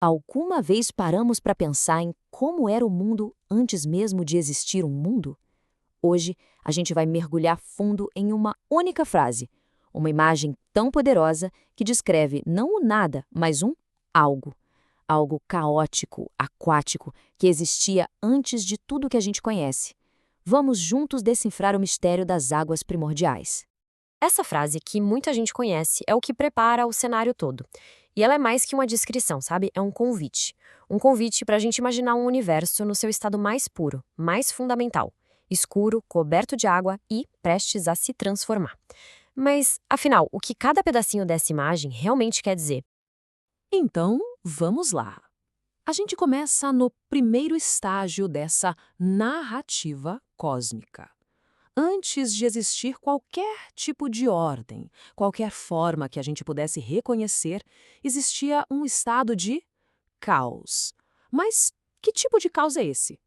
Alguma vez paramos para pensar em como era o mundo antes mesmo de existir um mundo? Hoje, a gente vai mergulhar fundo em uma única frase, uma imagem tão poderosa que descreve não o nada, mas um algo. Algo caótico, aquático, que existia antes de tudo que a gente conhece. Vamos juntos decifrar o mistério das águas primordiais. Essa frase, que muita gente conhece, é o que prepara o cenário todo. E ela é mais que uma descrição, sabe? É um convite. Um convite para a gente imaginar um universo no seu estado mais puro, mais fundamental, escuro, coberto de água e prestes a se transformar. Mas, afinal, o que cada pedacinho dessa imagem realmente quer dizer? Então, vamos lá. A gente começa no primeiro estágio dessa narrativa cósmica. Antes de existir qualquer tipo de ordem, qualquer forma que a gente pudesse reconhecer, existia um estado de caos. Mas que tipo de caos é esse?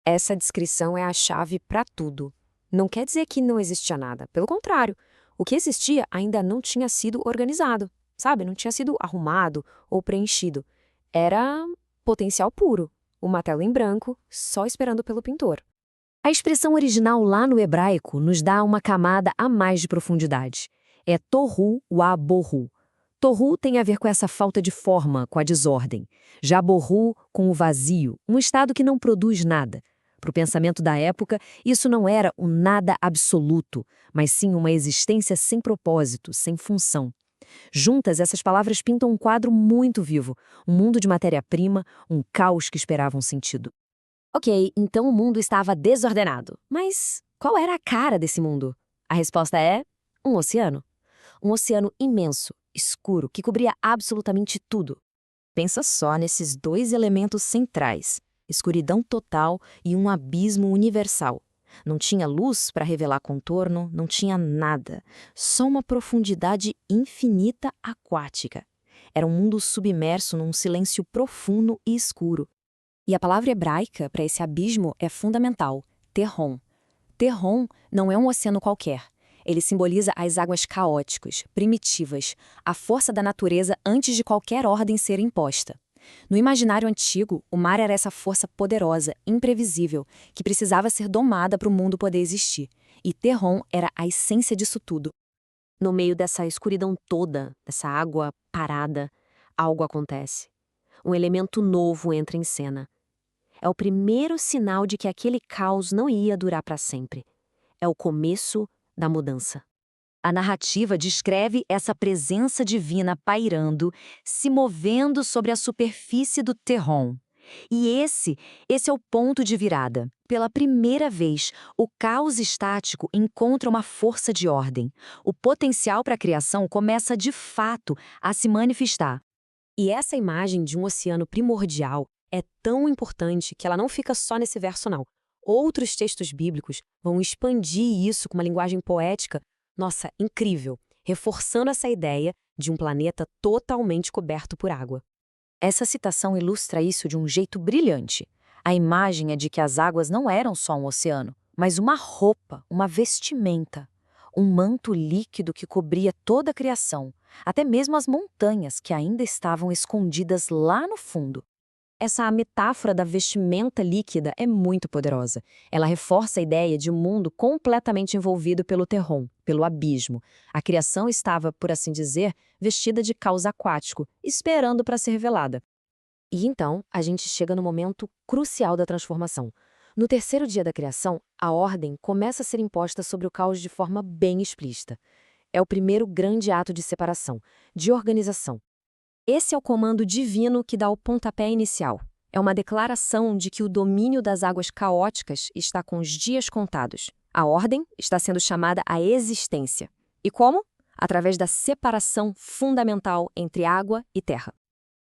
Essa descrição é a chave para tudo. Não quer dizer que não existia nada. Pelo contrário, o que existia ainda não tinha sido organizado, sabe? Não tinha sido arrumado ou preenchido. Era potencial puro, uma tela em branco, só esperando pelo pintor. A expressão original lá no hebraico nos dá uma camada a mais de profundidade. É tohu wa bohu. Tohu tem a ver com essa falta de forma, com a desordem. Já bohu com o vazio, um estado que não produz nada. Para o pensamento da época, isso não era um nada absoluto, mas sim uma existência sem propósito, sem função. Juntas, essas palavras pintam um quadro muito vivo, um mundo de matéria-prima, um caos que esperava um sentido. Ok, então o mundo estava desordenado. Mas qual era a cara desse mundo? A resposta é um oceano. Um oceano imenso, escuro, que cobria absolutamente tudo. Pensa só nesses dois elementos centrais, escuridão total e um abismo universal. Não tinha luz para revelar contorno, não tinha nada, só uma profundidade infinita aquática. Era um mundo submerso num silêncio profundo e escuro. E a palavra hebraica para esse abismo é fundamental, Terron. Terron não é um oceano qualquer. Ele simboliza as águas caóticas, primitivas, a força da natureza antes de qualquer ordem ser imposta. No imaginário antigo, o mar era essa força poderosa, imprevisível, que precisava ser domada para o mundo poder existir. E Terron era a essência disso tudo. No meio dessa escuridão toda, dessa água parada, algo acontece. Um elemento novo entra em cena. É o primeiro sinal de que aquele caos não ia durar para sempre. É o começo da mudança. A narrativa descreve essa presença divina pairando, se movendo sobre a superfície do Terron. E esse é o ponto de virada. Pela primeira vez, o caos estático encontra uma força de ordem. O potencial para a criação começa de fato a se manifestar. E essa imagem de um oceano primordial é tão importante que ela não fica só nesse verso, não. Outros textos bíblicos vão expandir isso com uma linguagem poética, nossa, incrível, reforçando essa ideia de um planeta totalmente coberto por água. Essa citação ilustra isso de um jeito brilhante. A imagem é de que as águas não eram só um oceano, mas uma roupa, uma vestimenta, um manto líquido que cobria toda a criação, até mesmo as montanhas que ainda estavam escondidas lá no fundo. Essa metáfora da vestimenta líquida é muito poderosa. Ela reforça a ideia de um mundo completamente envolvido pelo Terron, pelo abismo. A criação estava, por assim dizer, vestida de caos aquático, esperando para ser revelada. E então, a gente chega no momento crucial da transformação. No terceiro dia da criação, a ordem começa a ser imposta sobre o caos de forma bem explícita. É o primeiro grande ato de separação, de organização. Esse é o comando divino que dá o pontapé inicial. É uma declaração de que o domínio das águas caóticas está com os dias contados. A ordem está sendo chamada à existência. E como? Através da separação fundamental entre água e terra.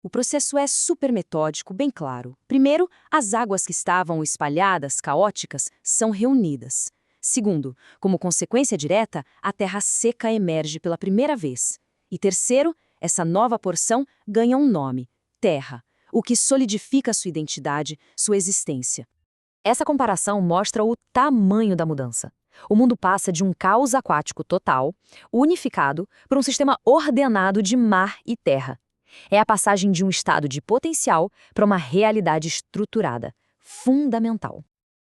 O processo é super metódico, bem claro. Primeiro, as águas que estavam espalhadas, caóticas, são reunidas. Segundo, como consequência direta, a terra seca emerge pela primeira vez. E terceiro, essa nova porção ganha um nome, terra, o que solidifica sua identidade, sua existência. Essa comparação mostra o tamanho da mudança. O mundo passa de um caos aquático total, unificado, para um sistema ordenado de mar e terra. É a passagem de um estado de potencial para uma realidade estruturada, fundamental.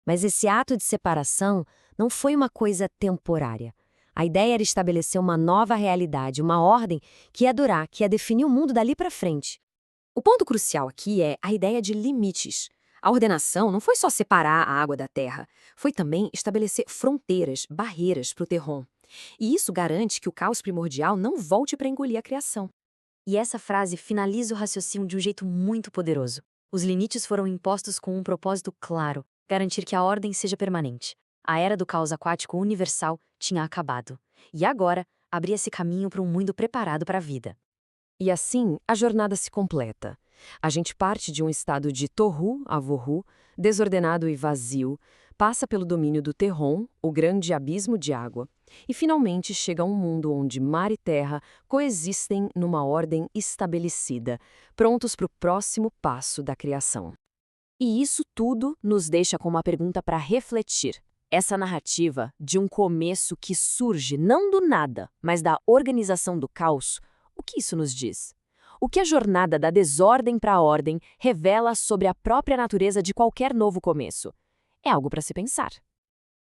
Mas esse ato de separação não foi uma coisa temporária. A ideia era estabelecer uma nova realidade, uma ordem que ia durar, que ia definir o mundo dali para frente. O ponto crucial aqui é a ideia de limites. A ordenação não foi só separar a água da terra, foi também estabelecer fronteiras, barreiras para o terrom. E isso garante que o caos primordial não volte para engolir a criação. E essa frase finaliza o raciocínio de um jeito muito poderoso. Os limites foram impostos com um propósito claro: garantir que a ordem seja permanente. A era do caos aquático universal tinha acabado. E agora, abria-se caminho para um mundo preparado para a vida. E assim, a jornada se completa. A gente parte de um estado de tohu a vohu, desordenado e vazio, passa pelo domínio do terrom, o grande abismo de água, e finalmente chega a um mundo onde mar e terra coexistem numa ordem estabelecida, prontos para o próximo passo da criação. E isso tudo nos deixa com uma pergunta para refletir. Essa narrativa de um começo que surge não do nada, mas da organização do caos, o que isso nos diz? O que a jornada da desordem para a ordem revela sobre a própria natureza de qualquer novo começo? É algo para se pensar.